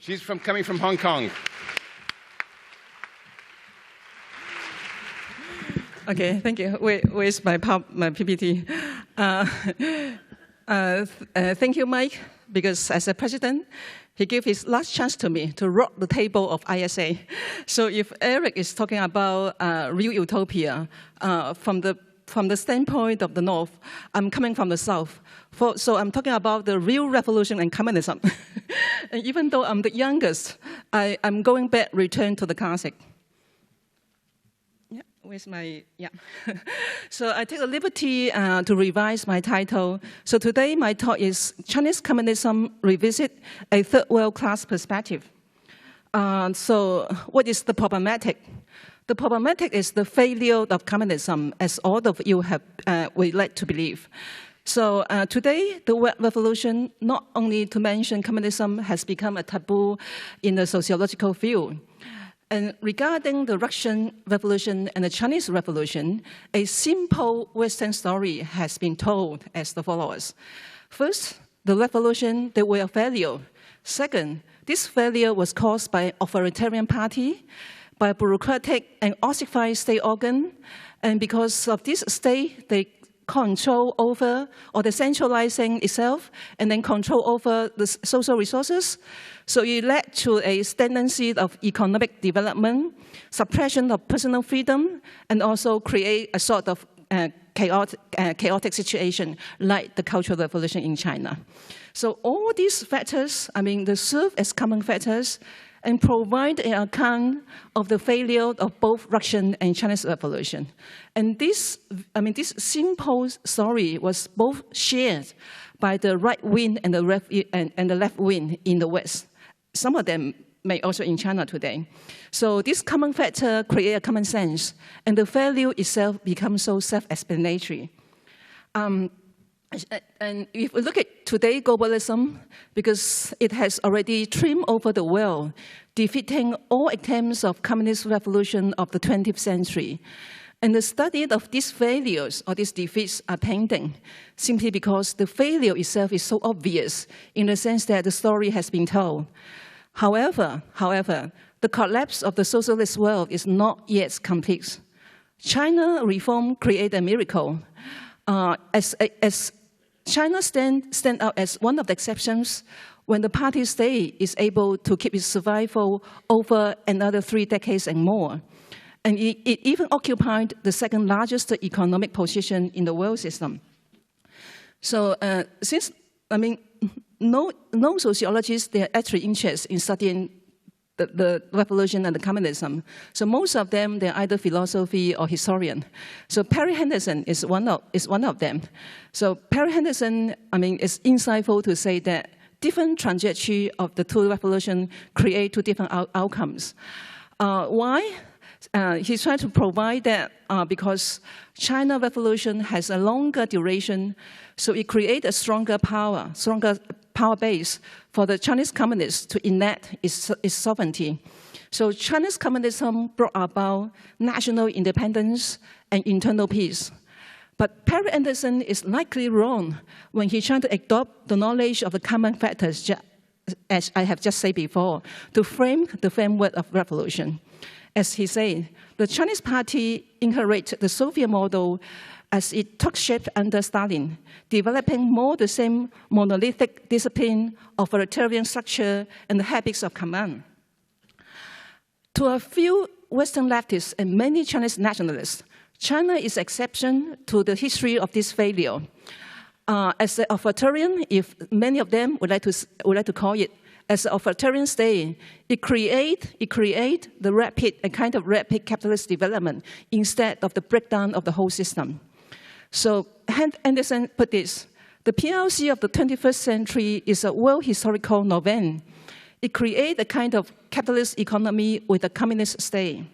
She's coming from Hong Kong. Okay, thank you. Where's my PPT? Thank you, Mike, because as a president, he gave his last chance to me to rock the table of ISA. So if Eric is talking about real utopia from the standpoint of the North, I'm coming from the South. So I'm talking about the real revolution and communism. And even though I'm the youngest, I'm going back, return to the classic. Yeah, where's my, yeah. So I take the liberty to revise my title. So today my talk is Chinese Communism Revisit, a Third World Class Perspective. So what is the problematic? The problematic is the failure of communism, as all of you have would like to believe. So today, the web revolution, not only to mention communism, has become a taboo in the sociological field. And regarding the Russian Revolution and the Chinese Revolution, a simple Western story has been told as the follows. First, the revolution, they were a failure. Second, this failure was caused by authoritarian party, by bureaucratic and ossified state organ, and because of this state, they control over, or the centralizing itself, and then control over the social resources. So it led to a tendency of economic development, suppression of personal freedom, and also create a sort of chaotic situation like the Cultural Revolution in China. So all these factors, they serve as common factors and provide an account of the failure of both Russian and Chinese revolution. And this simple story was both shared by the right wing and the left wing in the West. Some of them may also in China today. So this common factor creates a common sense, and the failure itself becomes so self-explanatory. And if we look at today globalism, because it has already trimmed over the world, defeating all attempts of communist revolution of the 20th century. And the study of these failures or these defeats are painting, simply because the failure itself is so obvious in the sense that the story has been told. However, the collapse of the socialist world is not yet complete. China reform created a miracle. As China stand out as one of the exceptions when the party state is able to keep its survival over another 3 decades and more. And it even occupied the second largest economic position in the world system. So no sociologists, they are actually interested in studying the revolution and the communism. So most of them, they're either philosophy or historian. So Perry Henderson is one of them. So Perry Henderson, is insightful to say that different trajectory of the two revolutions create two different outcomes. Why? He's trying to provide that because China revolution has a longer duration, so it creates a stronger power base for the Chinese communists to enact its sovereignty. So Chinese communism brought about national independence and internal peace. But Perry Henderson is likely wrong when he tried to adopt the knowledge of the common factors, as I have just said before, to frame the framework of revolution. As he said, the Chinese party inherited the Soviet model as it took shape under Stalin, developing more the same monolithic discipline, authoritarian structure, and the habits of command. To a few Western leftists and many Chinese nationalists, China is an exception to the history of this failure. As an authoritarian, if many of them would like to call it, as an authoritarian state, it create the rapid capitalist development instead of the breakdown of the whole system. So Henderson put this: the PRC of the 21st century is a world historical novel. It creates a kind of capitalist economy with a communist state.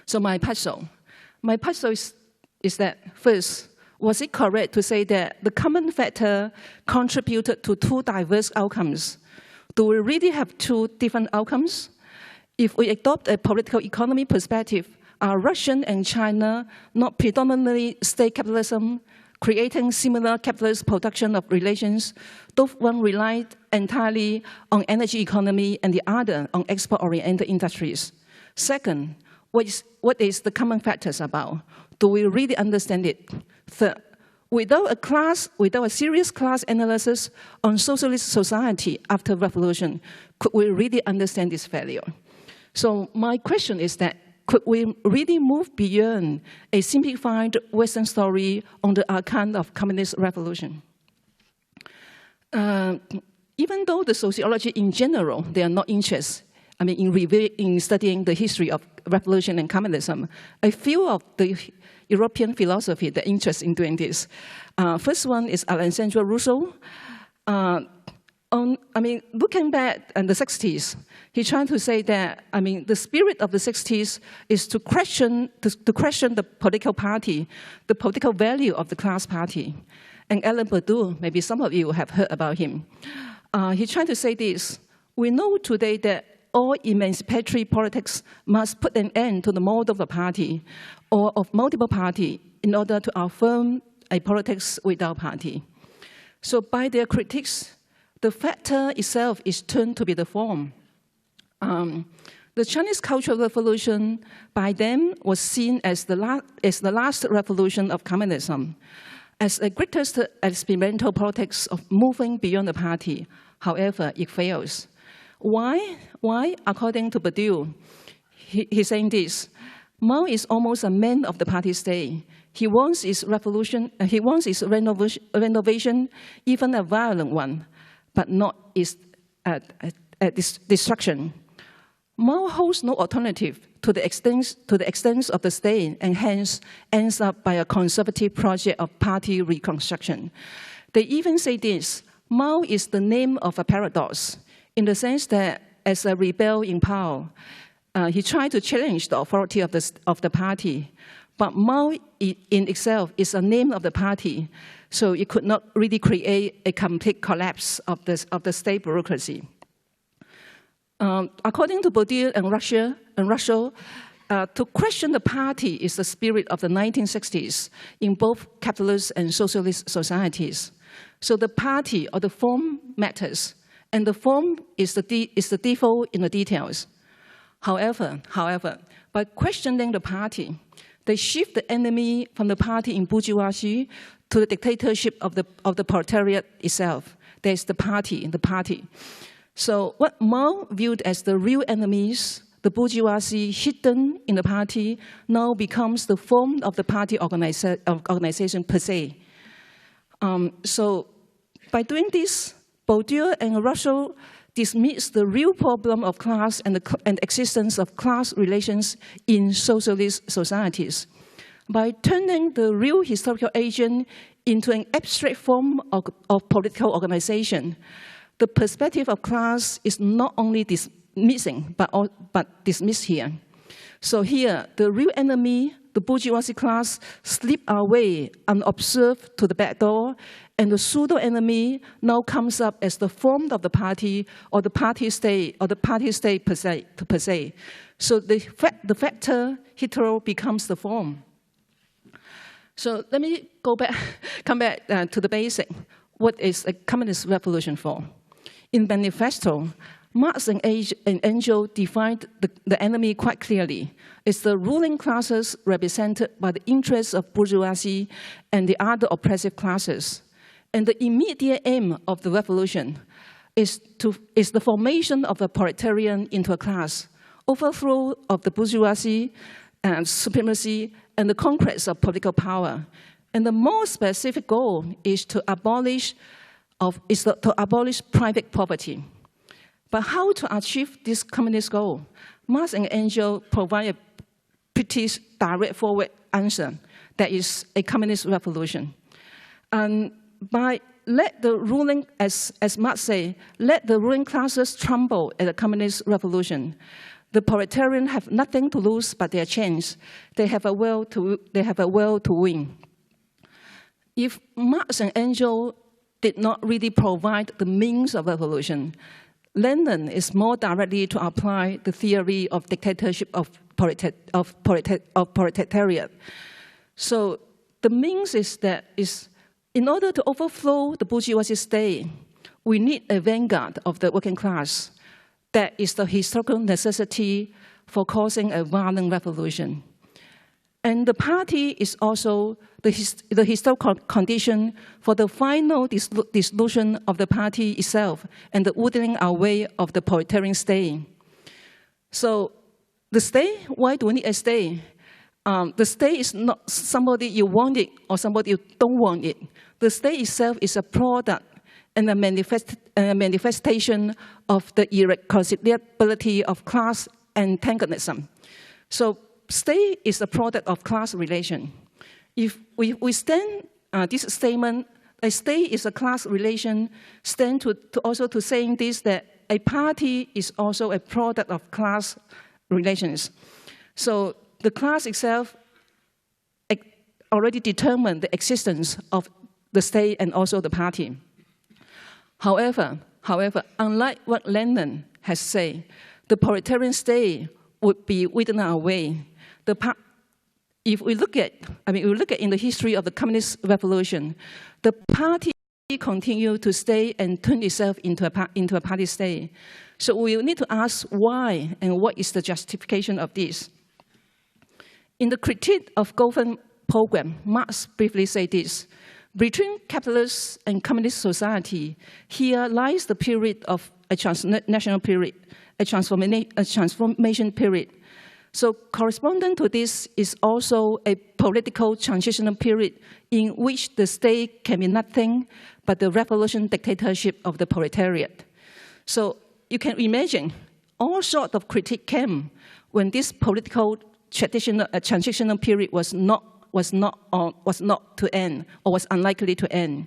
So my puzzle is that, first, was it correct to say that the common factor contributed to two diverse outcomes? Do we really have two different outcomes? If we adopt a political economy perspective, are Russia and China not predominantly state capitalism, creating similar capitalist production of relations, though one relied entirely on energy economy and the other on export-oriented industries. Second, what is the common factors about? Do we really understand it? Third, without a serious class analysis on socialist society after revolution, could we really understand this failure? So my question is that, could we really move beyond a simplified Western story on the account of communist revolution? Even though the sociology in general, they are not interested, in studying the history of revolution and communism, a few of the European philosophy that are interested in doing this. First one is Alexandre Rousseau. Looking back in the 60s, he tried to say that, the spirit of the 60s is to question the political party, the political value of the class party. And Alain Badiou, maybe some of you have heard about him. He tried to say this: we know today that all emancipatory politics must put an end to the model of a party or of multiple parties in order to affirm a politics without party. So by their critiques, the factor itself is turned to be the form. The Chinese Cultural Revolution by them was seen as the last revolution of communism, as a greatest experimental politics of moving beyond the party. However, it fails. Why? According to Badiou, he's saying this: Mao is almost a man of the party state. He wants his revolution, he wants his renovation, even a violent one, but not its destruction. Mao holds no alternative to the extent of the state, and hence ends up by a conservative project of party reconstruction. They even say this: Mao is the name of a paradox, in the sense that as a rebel in power, he tried to challenge the authority of the party. But Mao in itself is a name of the party, so it could not really create a complete collapse of the state bureaucracy. According to Badiou and Rousseau, to question the party is the spirit of the 1960s in both capitalist and socialist societies. So the party or the form matters, and the form is the default in the details. However, by questioning the party, they shift the enemy from the party in bourgeoisie to the dictatorship of the proletariat itself. There's the party. So what Mao viewed as the real enemies, the bourgeoisie hidden in the party, now becomes the form of the party organization per se. So by doing this, Badiou and Rousseau dismiss the real problem of class and the existence of class relations in socialist societies. By turning the real historical agent into an abstract form of political organization, the perspective of class is not only missing, but dismissed here. So here, the real enemy, the bourgeoisie class, slip away unobserved to the back door, and the pseudo-enemy now comes up as the form of the party or the party state per se. So the factor hetero becomes the form. So let me come back to the basic. What is a communist revolution for? In Manifesto, Marx and Engels defined the enemy quite clearly. It's the ruling classes represented by the interests of bourgeoisie and the other oppressive classes. And the immediate aim of the revolution is the formation of the proletarian into a class, overthrow of the bourgeoisie and supremacy, and the conquest of political power. And the more specific goal is to abolish private property. But how to achieve this communist goal? Marx and Engels provide a pretty direct forward answer. That is a communist revolution. And by let the ruling, as Marx say, let the ruling classes tremble at the communist revolution. The proletarians have nothing to lose but their chance. They have a will to win. If Marx and Engels did not really provide the means of revolution, Lenin is more directly to apply the theory of dictatorship of proletariat. So the means is that in order to overthrow the bourgeoisie state, we need a vanguard of the working class. That is the historical necessity for causing a violent revolution. And the party is also the historical condition for the final dissolution of the party itself and the withering away of the proletarian state. So the state, why do we need a state? The state is not somebody you want it or somebody you don't want it. The state itself is a product and a manifestation of the irreconcilability of class antagonism. So state is a product of class relation. If we stand this statement, a state is a class relation, stand to also to saying this, that a party is also a product of class relations. So the class itself already determined the existence of the state and also the party. However, unlike what Lenin has said, the proletarian state would be withering away. If we look at, in the history of the communist revolution, the party continued to stay and turn itself into a party state. So we need to ask why and what is the justification of this. In the critique of government program, Marx briefly said this: between capitalist and communist society, here lies the period of a transnational period, a transformation period. So corresponding to this is also a political transitional period in which the state can be nothing but the revolution dictatorship of the proletariat. So you can imagine all sorts of critique came when this political transitional period was not to end or was unlikely to end.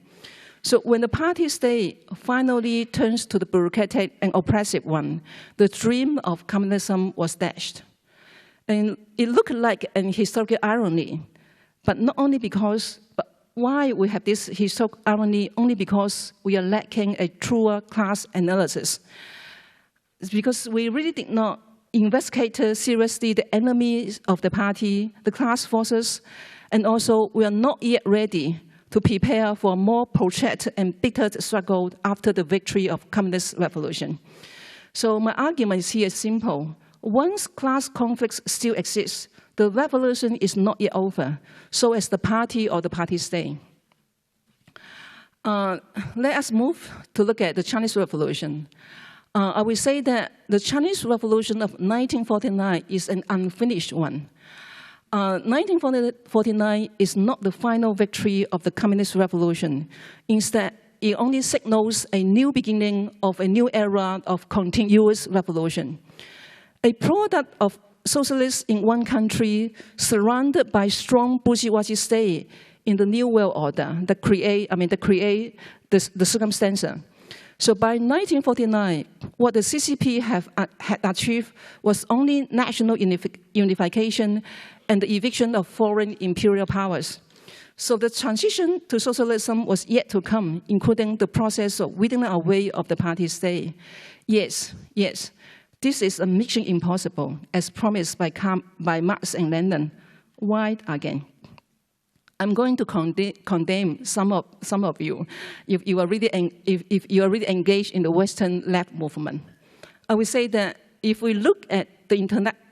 So when the party state finally turns to the bureaucratic and oppressive one, the dream of communism was dashed. And it looked like an historical irony, but not only because, but why we have this historical irony, only because we are lacking a truer class analysis. It's because we really did not investigate seriously the enemies of the party, the class forces, and also we are not yet ready to prepare for a more protracted and bitter struggle after the victory of communist revolution. So my argument here is simple. Once class conflicts still exist, the revolution is not yet over, so is the party or the party state. Let us move to look at the Chinese Revolution. I will say that the Chinese Revolution of 1949 is an unfinished one. 1949 is not the final victory of the Communist Revolution. Instead, it only signals a new beginning of a new era of continuous revolution. A product of socialists in one country surrounded by strong bourgeoisie state in the new world order that create the circumstances. So by 1949, what the CCP had achieved was only national unification and the eviction of foreign imperial powers. So the transition to socialism was yet to come, including the process of withering away of the party state. Yes, this is a mission impossible, as promised by Marx and Lenin. Why again? I'm going to condemn some of you if you are really engaged in the Western left movement. I will say that if we look at the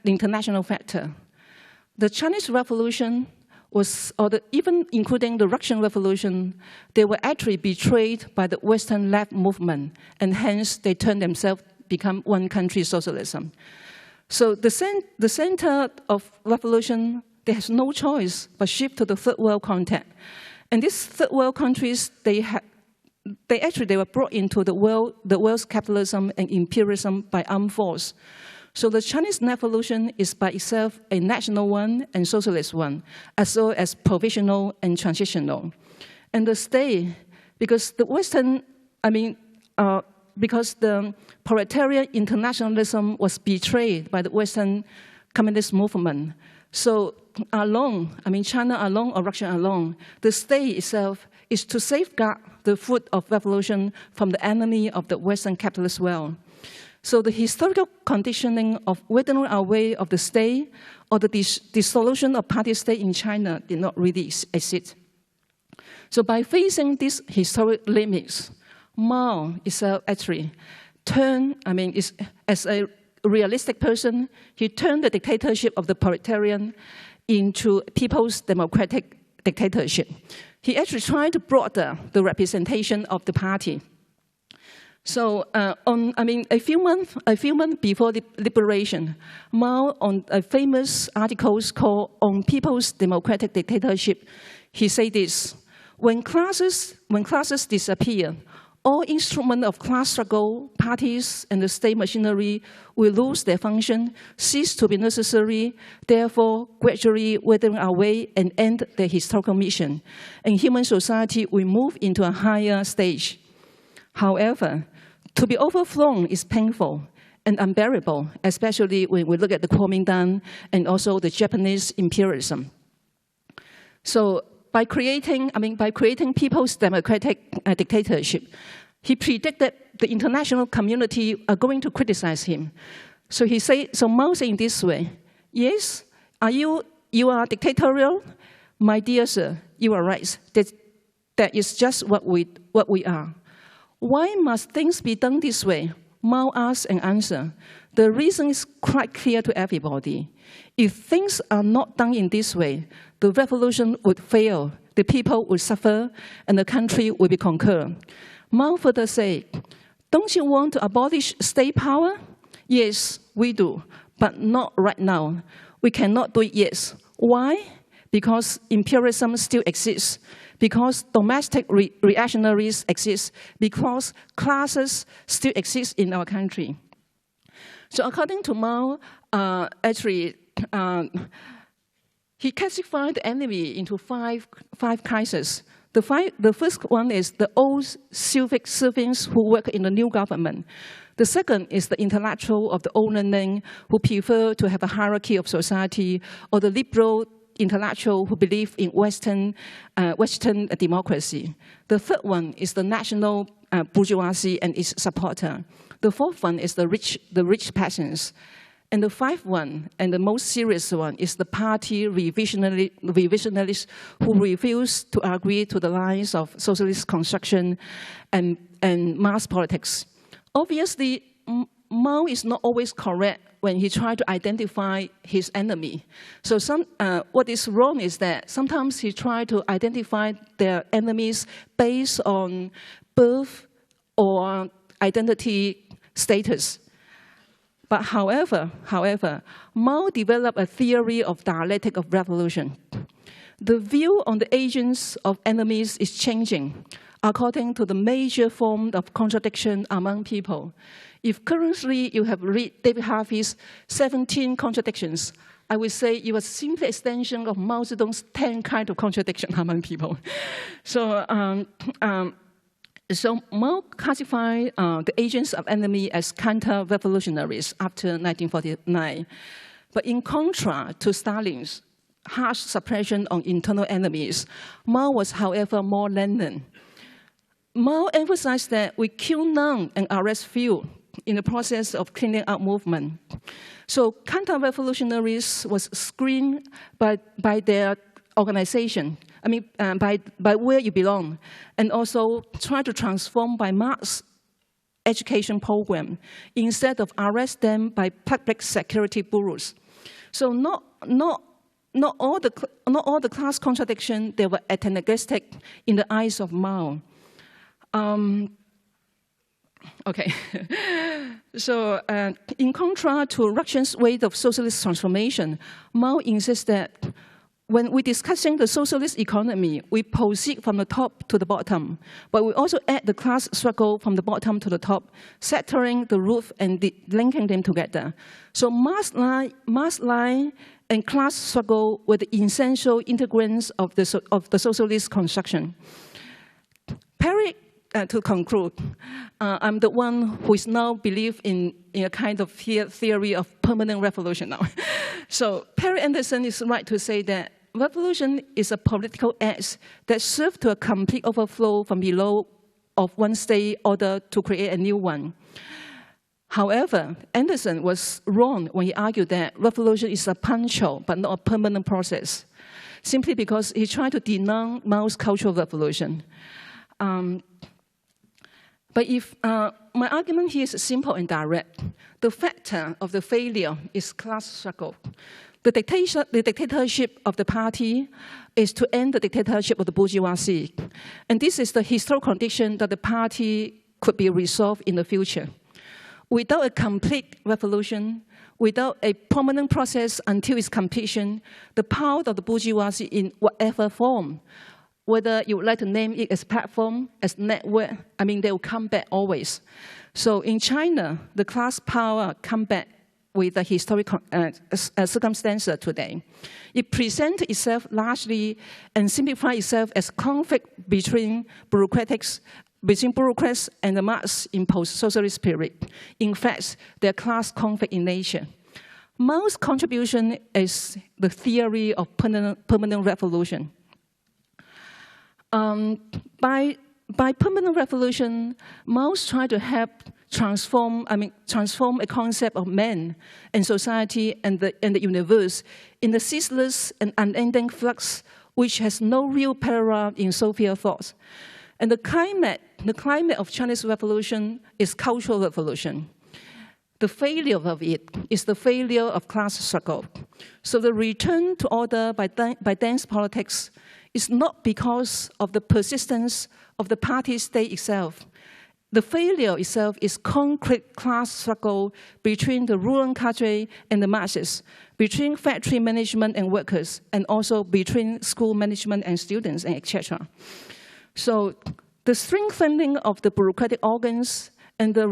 international factor, the Chinese Revolution was, even including the Russian Revolution, they were actually betrayed by the Western left movement, and hence they turned themselves become one-country socialism. So the center of revolution, they have no choice but shift to the third world context. And these third world countries, they were brought into the world's capitalism and imperialism by armed force. So the Chinese Revolution is by itself a national one and socialist one, as well as provisional and transitional. And the state, because the Western, because the proletarian internationalism was betrayed by the Western communist movement. So alone, China alone or Russia alone, the state itself is to safeguard the fruit of revolution from the enemy of the Western capitalist world. So the historical conditioning of withering away of the state or the dissolution of party state in China did not really exist. So by facing these historic limits, Mao is actually as a realistic person, he turned the dictatorship of the proletarian into people's democratic dictatorship. He actually tried to broaden the representation of the party. So, a few months before the liberation, Mao, on a famous article called "On People's Democratic Dictatorship," he said this: when classes disappear, all instruments of class struggle, parties, and the state machinery will lose their function, cease to be necessary, therefore gradually withering away and end their historical mission, and human society will move into a higher stage. However, to be overthrown is painful and unbearable, especially when we look at the Kuomintang and also the Japanese imperialism. So by creating people's democratic dictatorship, he predicted the international community are going to criticize him. So Mao said in this way: yes, you are dictatorial? My dear sir, you are right. That is just what we are. Why must things be done this way? Mao asked and answered. The reason is quite clear to everybody. If things are not done in this way, the revolution would fail, the people would suffer, and the country will be conquered. Mao further said, don't you want to abolish state power? Yes, we do, but not right now. We cannot do it yet. Why? Because imperialism still exists, because domestic reactionaries exist, because classes still exist in our country. So according to Mao, he classified the enemy into five crises. The first one is the old civic servants who work in the new government. The second is the intellectual of the old learning who prefer to have a hierarchy of society, or the liberal intellectual who believe in Western democracy. The third one is the national bourgeoisie and its supporter. The fourth one is the rich peasants. And the fifth one, and the most serious one, is the party revisionists who refuse to agree to the lines of socialist construction and mass politics. Obviously, Mao is not always correct when he tries to identify his enemy. So what is wrong is that sometimes he tries to identify their enemies based on birth or identity status. But however, Mao developed a theory of dialectic of revolution. The view on the agents of enemies is changing according to the major form of contradiction among people. If currently you have read David Harvey's 17 contradictions, I would say it was simply extension of Mao Zedong's 10 kinds of contradiction among people. So Mao classified the agents of enemy as counter-revolutionaries after 1949. But in contrast to Stalin's harsh suppression on internal enemies, Mao was, however, more lenient. Mao emphasized that we kill none and arrest few in the process of cleaning up movement. So counter-revolutionaries was screened by their organization, by where you belong, and also try to transform by mass education program instead of arrest them by public security bureaus. So not all the class contradiction, they were ethnicalistic in the eyes of Mao. Okay, so in contrast to Russia's way of socialist transformation, Mao insists that when we're discussing the socialist economy, we proceed from the top to the bottom, but we also add the class struggle from the bottom to the top, centering the roof and linking them together. So mass line and class struggle were the essential integrants of the socialist construction. To conclude, I'm the one who is now believe in a kind of theory of permanent revolution now. So Perry Henderson is right to say that revolution is a political act that serves to a complete overflow from below of one state order to create a new one. However, Henderson was wrong when he argued that revolution is a punctual but not a permanent process, simply because he tried to deny Mao's cultural revolution. But if my argument here is simple and direct, the factor of the failure is class struggle. The dictatorship of the party is to end the dictatorship of the bourgeoisie. And this is the historical condition that the party could be resolved in the future. Without a complete revolution, without a permanent process until its completion, the power of the bourgeoisie in whatever form, whether you would like to name it as platform, as network, I mean, they will come back always. So in China, the class power come back with the historical circumstance today. It presents itself largely and simplifies itself as conflict between bureaucrats and the mass in post-socialist period. In fact, they are class conflict in nature. Mao's contribution is the theory of permanent revolution. By permanent revolution, Mao's tried to help transform a concept of man and society and the universe in the ceaseless and unending flux, which has no real parallel in Soviet thought. And the climate of Chinese revolution is cultural revolution. The failure of it is the failure of class struggle. So the return to order by dense politics is not because of the persistence of the party state itself. The failure itself is concrete class struggle between the ruling cadre and the masses, between factory management and workers, and also between school management and students, and etc. So the strengthening of the bureaucratic organs and the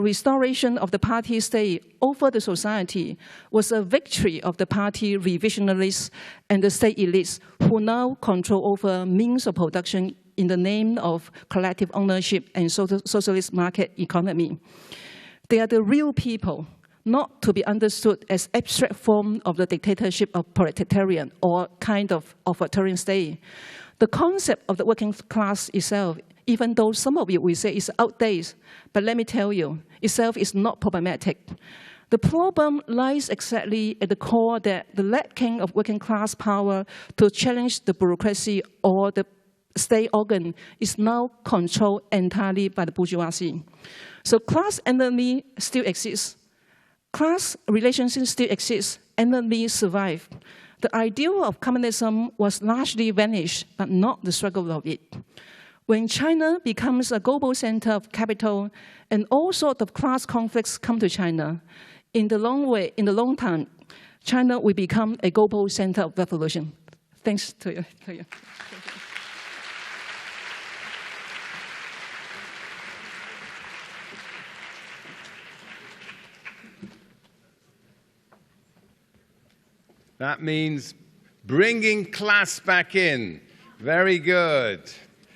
restoration of the party state over the society was a victory of the party revisionalists and the state elites who now control over means of production in the name of collective ownership and socialist market economy. They are the real people, not to be understood as abstract form of the dictatorship of proletarian or kind of authoritarian state. The concept of the working class itself, even though some of you will say it's outdated, but let me tell you, itself is not problematic. The problem lies exactly at the core that the lacking of working class power to challenge the bureaucracy or the state organ is now controlled entirely by the bourgeoisie. So class enemy still exists. Class relations still exist, enemies survive. The ideal of communism was largely vanished, but not the struggle of it. When China becomes a global center of capital and all sorts of class conflicts come to China, in the long term, China will become a global center of revolution. Thanks to you. That means bringing class back in. Very good.